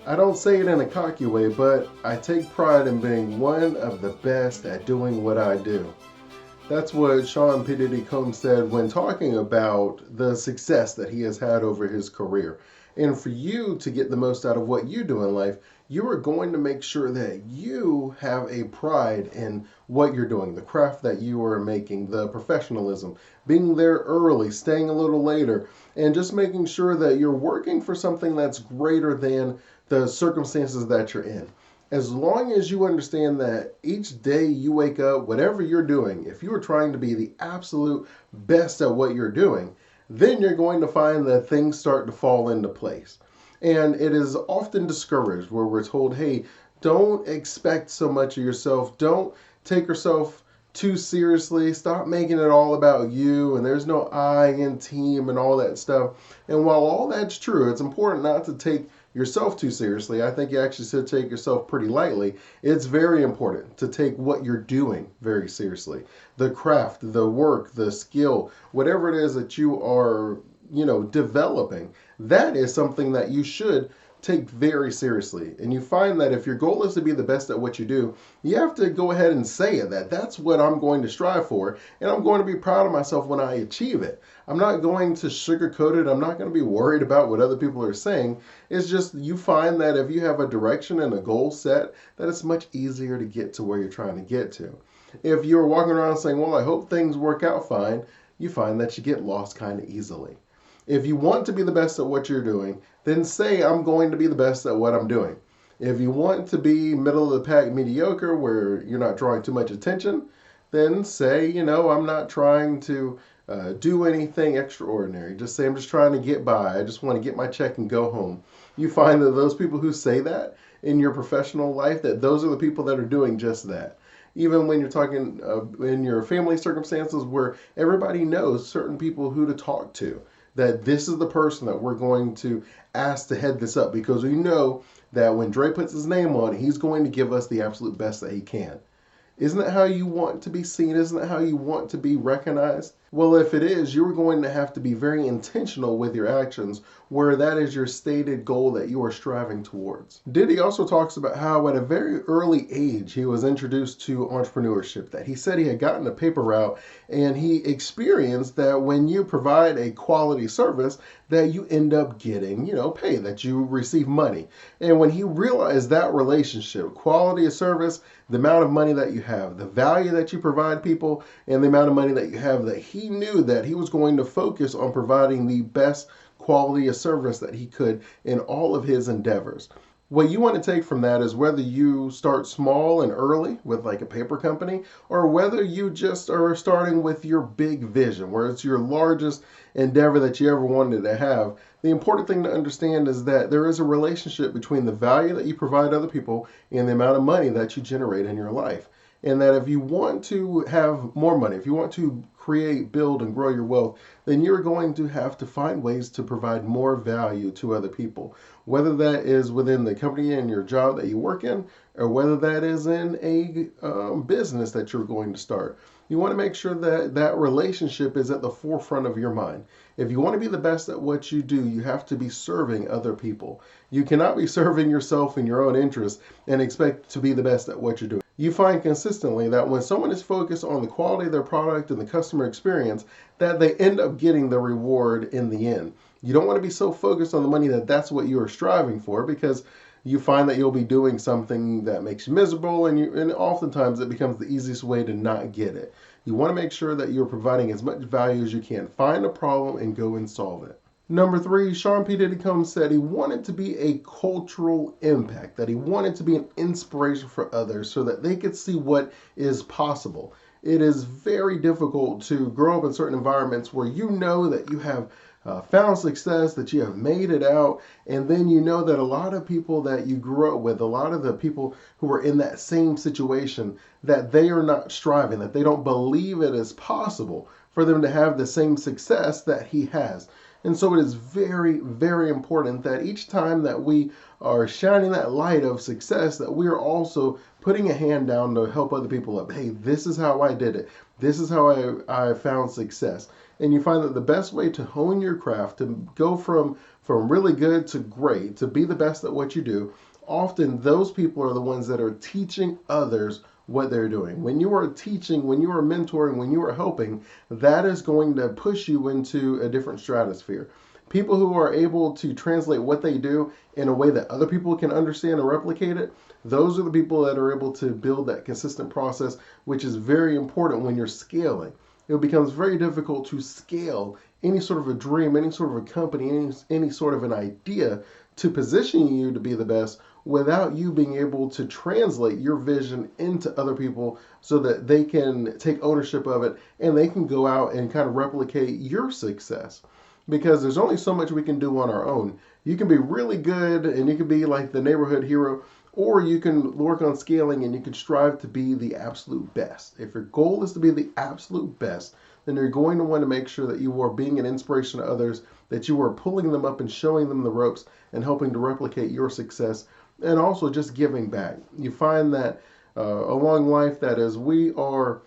I don't say it in a cocky way, but I take pride in being one of the best at doing what I do. That's what Sean P. Diddy Combs said when talking about the success that he has had over his career. And for you to get the most out of what you do in life, you are going to make sure that you have a pride in what you're doing, the craft that you are making, the professionalism, being there early, staying a little later, and just making sure that you're working for something that's greater than the circumstances that you're in. As long as you understand that each day you wake up, whatever you're doing, if you are trying to be the absolute best at what you're doing, then you're going to find that things start to fall into place. And it is often discouraged where we're told, hey, don't expect so much of yourself. Don't take yourself too seriously. Stop making it all about you. And there's no I in team and all that stuff. And while all that's true, it's important not to take yourself too seriously. I think you actually should take yourself pretty lightly. It's very important to take what you're doing very seriously. The craft, the work, the skill, whatever it is that you are, developing, that is something that you should take very seriously. And you find that if your goal is to be the best at what you do, you have to go ahead and say it, that that's what I'm going to strive for, and I'm going to be proud of myself when I achieve it. I'm not going to sugarcoat it. I'm not going to be worried about what other people are saying. It's just you find that if you have a direction and a goal set, that it's much easier to get to where you're trying to get to. If you're walking around saying, well, I hope things work out fine, you find that you get lost kind of easily. If you want to be the best at what you're doing, then say, I'm going to be the best at what I'm doing. If you want to be middle of the pack mediocre where you're not drawing too much attention, then say, I'm not trying to do anything extraordinary. Just say, I'm just trying to get by. I just want to get my check and go home. You find that those people who say that in your professional life, that those are the people that are doing just that. Even when you're talking in your family circumstances where everybody knows certain people who to talk to, that this is the person that we're going to ask to head this up because we know that when Dre puts his name on it, he's going to give us the absolute best that he can. Isn't that how you want to be seen? Isn't that how you want to be recognized? Well, if it is, you're going to have to be very intentional with your actions where that is your stated goal that you are striving towards. Diddy also talks about how at a very early age he was introduced to entrepreneurship, that he said he had gotten a paper route and he experienced that when you provide a quality service that you end up getting, pay, that you receive money. And when he realized that relationship, quality of service, the amount of money that you have, the value that you provide people, and the amount of money that you have, that he knew that he was going to focus on providing the best quality of service that he could in all of his endeavors. What you want to take from that is whether you start small and early with like a paper company, or whether you just are starting with your big vision, where it's your largest endeavor that you ever wanted to have. The important thing to understand is that there is a relationship between the value that you provide other people and the amount of money that you generate in your life. And that if you want to have more money, if you want to create, build, and grow your wealth, then you're going to have to find ways to provide more value to other people. Whether that is within the company and your job that you work in, or whether that is in a business that you're going to start. You want to make sure that that relationship is at the forefront of your mind. If you want to be the best at what you do, you have to be serving other people. You cannot be serving yourself in your own interest and expect to be the best at what you're doing. You find consistently that when someone is focused on the quality of their product and the customer experience, that they end up getting the reward in the end. You don't want to be so focused on the money that that's what you are striving for, because you find that you'll be doing something that makes you miserable, and oftentimes it becomes the easiest way to not get it. You want to make sure that you're providing as much value as you can. Find a problem and go and solve it. Number 3, Sean P. Diddy Combs said he wanted to be a cultural impact, that he wanted to be an inspiration for others so that they could see what is possible. It is very difficult to grow up in certain environments where you know that you have found success, that you have made it out, and then you know that a lot of people that you grew up with, a lot of the people who are in that same situation, that they are not striving, that they don't believe it is possible for them to have the same success that he has. And so it is very, very important that each time that we are shining that light of success, that we are also putting a hand down to help other people up. Hey, this is how I did it. This is how I found success. And you find that the best way to hone your craft, to go from really good to great, to be the best at what you do, often those people are the ones that are teaching others what they're doing. When you are teaching, when you are mentoring, when you are helping, that is going to push you into a different stratosphere. People who are able to translate what they do in a way that other people can understand and replicate it, those are the people that are able to build that consistent process, which is very important when you're scaling. It becomes very difficult to scale any sort of a dream, any sort of a company, any sort of an idea to position you to be the best without you being able to translate your vision into other people so that they can take ownership of it and they can go out and kind of replicate your success. Because there's only so much we can do on our own. You can be really good and you can be like the neighborhood hero, or you can work on scaling and you can strive to be the absolute best. If your goal is to be the absolute best, then you're going to want to make sure that you are being an inspiration to others, that you are pulling them up and showing them the ropes and helping to replicate your success, and also just giving back. You find that along life, that as we are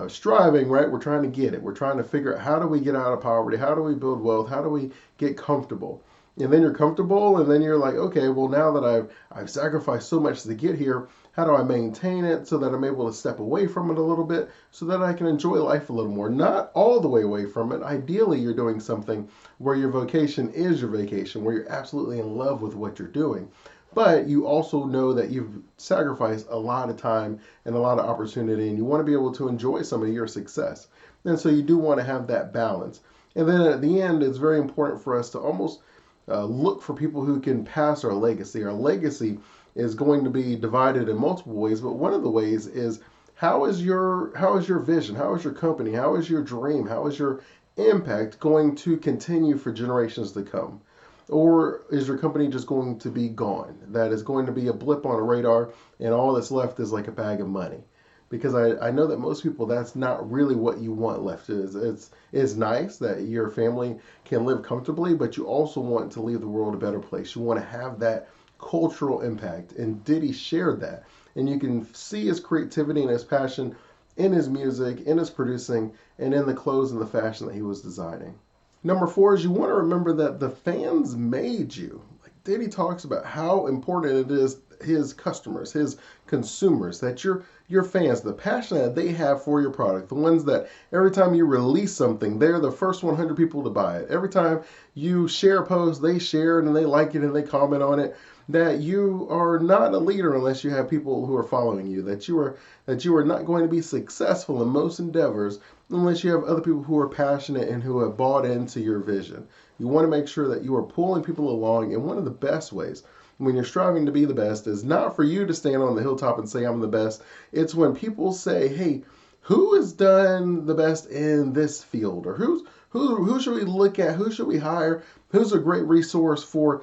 striving, right, we're trying to get it. We're trying to figure out, how do we get out of poverty? How do we build wealth? How do we get comfortable? And then you're comfortable, and then you're like, okay, well, now that I've sacrificed so much to get here, how do I maintain it so that I'm able to step away from it a little bit so that I can enjoy life a little more? Not all the way away from it. Ideally, you're doing something where your vocation is your vacation, where you're absolutely in love with what you're doing. But you also know that you've sacrificed a lot of time and a lot of opportunity, and you want to be able to enjoy some of your success. And so you do want to have that balance. And then at the end, it's very important for us to almost look for people who can pass our legacy. Our legacy is going to be divided in multiple ways, but one of the ways is, how is your vision? How is your company? How is your dream? How is your impact going to continue for generations to come? Or is your company just going to be gone? That is going to be a blip on a radar, and all that's left is like a bag of money. Because I know that most people, that's not really what you want left. It's nice that your family can live comfortably, but you also want to leave the world a better place. You want to have that cultural impact. And Diddy shared that. And you can see his creativity and his passion in his music, in his producing, and in the clothes and the fashion that he was designing. Number four is, you want to remember that the fans made you. Like Diddy talks about how important it is, his customers, his consumers, that your fans, the passion that they have for your product, the ones that every time you release something, they're the first 100 people to buy it. Every time you share a post, they share it and they like it and they comment on it. That you are not a leader unless you have people who are following you. That you are not going to be successful in most endeavors unless you have other people who are passionate and who have bought into your vision. You want to make sure that you are pulling people along, and one of the best ways when you're striving to be the best is not for you to stand on the hilltop and say, I'm the best. It's when people say, hey, who has done the best in this field? Or who should we look at? Who should we hire? Who's a great resource for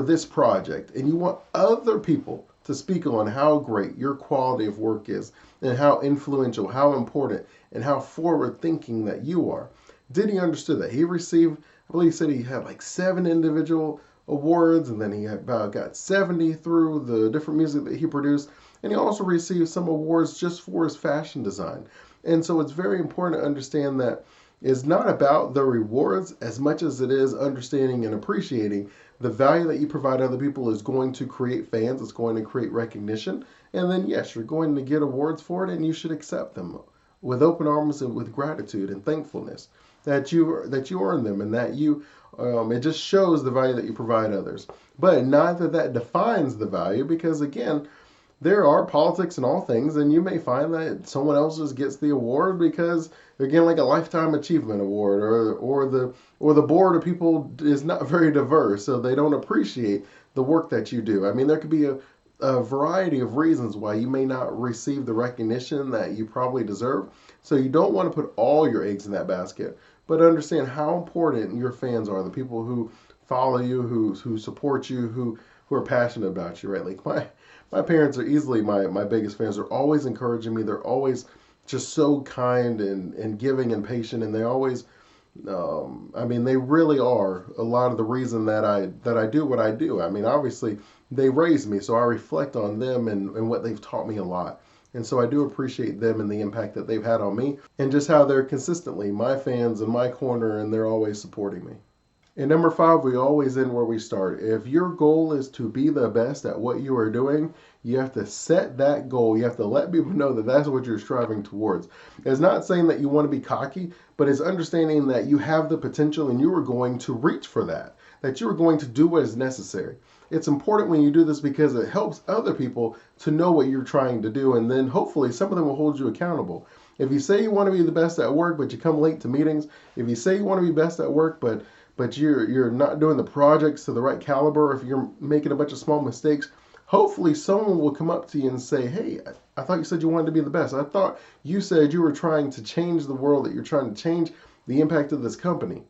this project? And you want other people to speak on how great your quality of work is, and how influential, how important, and how forward thinking that you are. Diddy understood that. He received, I believe he said he had like 7 individual awards, and then he had about got 70 through the different music that he produced. And he also received some awards just for his fashion design. And so it's very important to understand that it's not about the rewards as much as it is understanding and appreciating the value that you provide other people is going to create fans, it's going to create recognition, and then yes, you're going to get awards for it, and you should accept them with open arms and with gratitude and thankfulness that you earn them, and that you it just shows the value that you provide others. But not that defines the value, because again, there are politics in all things, and you may find that someone else just gets the award because they're getting like a lifetime achievement award, or the board of people is not very diverse, so they don't appreciate the work that you do. I mean, there could be a variety of reasons why you may not receive the recognition that you probably deserve. So you don't want to put all your eggs in that basket, but understand how important your fans are, the people who follow you, who support you, who are passionate about you, right? Like my parents are easily my biggest fans. They're always encouraging me. They're always just so kind and giving and patient, and they always, I mean, they really are a lot of the reason that I do what I do. I mean, obviously they raised me, so I reflect on them and what they've taught me a lot. And so I do appreciate them and the impact that they've had on me, and just how they're consistently my fans in my corner, and they're always supporting me. And number 5, we always end where we start. If your goal is to be the best at what you are doing, you have to set that goal. You have to let people know that that's what you're striving towards. It's not saying that you want to be cocky, but it's understanding that you have the potential and you are going to reach for that you are going to do what is necessary. It's important when you do this because it helps other people to know what you're trying to do, and then hopefully some of them will hold you accountable. If you say you want to be the best at work, but you come late to meetings, if you say you want to be best at work, but you're not doing the projects to the right caliber, if you're making a bunch of small mistakes, hopefully someone will come up to you and say, hey, I thought you said you wanted to be the best. I thought you said you were trying to change the world, that you're trying to change the impact of this company.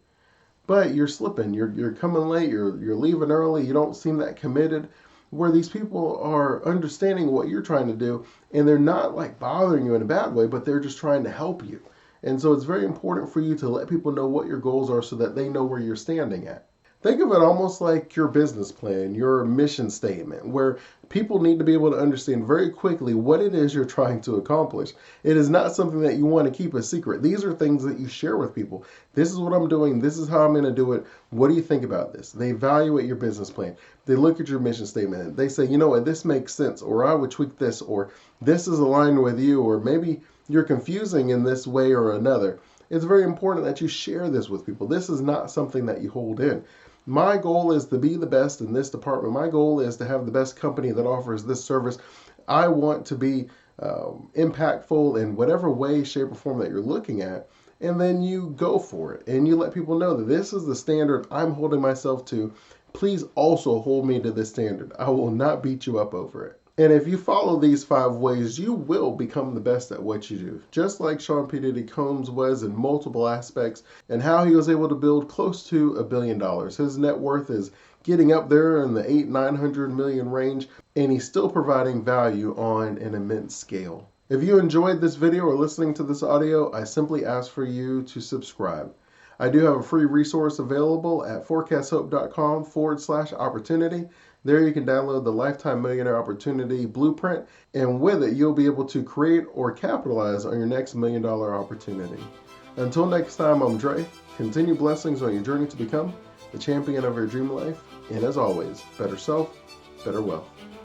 But you're slipping, you're coming late, you're leaving early, you don't seem that committed. Where these people are understanding what you're trying to do, and they're not like bothering you in a bad way, but they're just trying to help you. And so it's very important for you to let people know what your goals are so that they know where you're standing at. Think of it almost like your business plan, your mission statement, where people need to be able to understand very quickly what it is you're trying to accomplish. It is not something that you want to keep a secret. These are things that you share with people. This is what I'm doing. This is how I'm going to do it. What do you think about this? They evaluate your business plan. They look at your mission statement and they say, you know what, this makes sense, or I would tweak this, or this is aligned with you, or maybe you're confusing in this way or another. It's very important that you share this with people. This is not something that you hold in. My goal is to be the best in this department. My goal is to have the best company that offers this service. I want to be impactful in whatever way, shape, or form that you're looking at. And then you go for it. And you let people know that this is the standard I'm holding myself to. Please also hold me to this standard. I will not beat you up over it. And if you follow these 5 ways, you will become the best at what you do. Just like Sean P. Diddy Combs was in multiple aspects, and how he was able to build close to $1 billion. His net worth is getting up there in the 800-900 million range, and he's still providing value on an immense scale. If you enjoyed this video or listening to this audio, I simply ask for you to subscribe. I do have a free resource available at forecasthope.com/opportunity. There you can download the Lifetime Millionaire Opportunity Blueprint, and with it, you'll be able to create or capitalize on your next $1 million opportunity. Until next time, I'm Dre. Continue blessings on your journey to become the champion of your dream life. And as always, better self, better wealth.